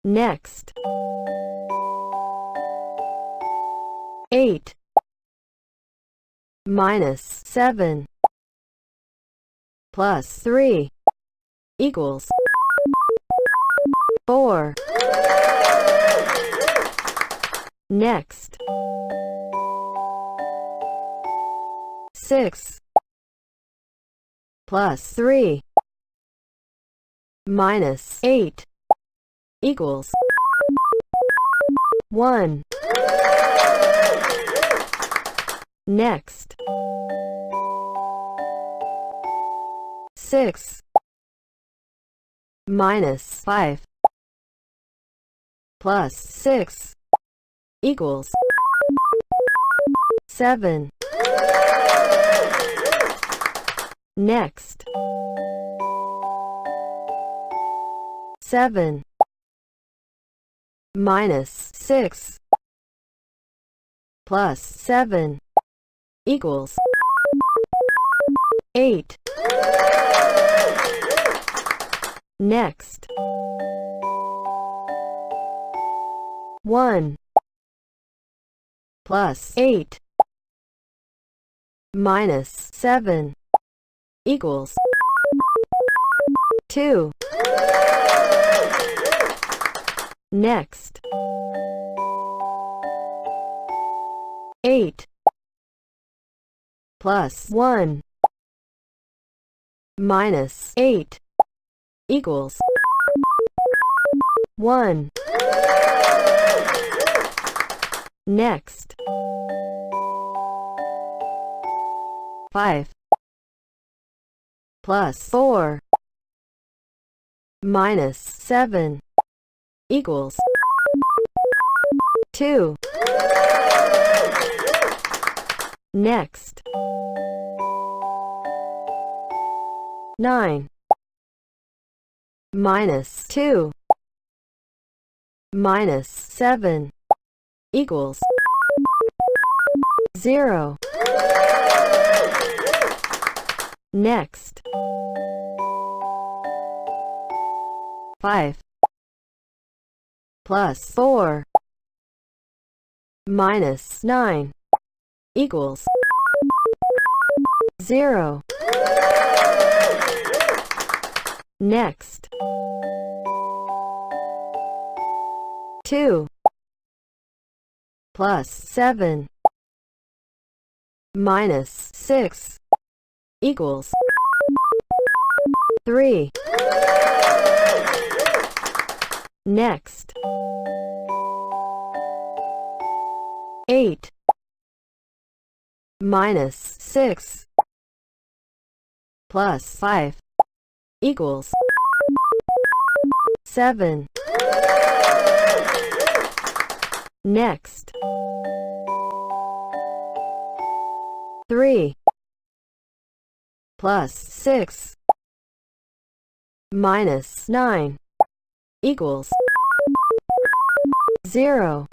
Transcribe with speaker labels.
Speaker 1: Next. 8 minus 7 plus 3 equals 4. Next. 6 plus 3 minus 8 equals 1. Next. 6 minus 5 plus 6 equals 7. Next. 7 minus 6 plus 7 equals 8. Next. 1 plus 8 minus 7 equals 2. Next. 8 plus 1 minus 8 equals 1. Next. 5 plus 4 minus 7 equals 2. Next. 9 minus 2 minus 7 equals 0. Next. 5 plus 4 minus 9 equals 0. Next. 2 plus 7 minus 6 equals 3. Next. 8 minus 6 plus 5 equals 7. Next. 3 plus 6 minus 9 equals 0.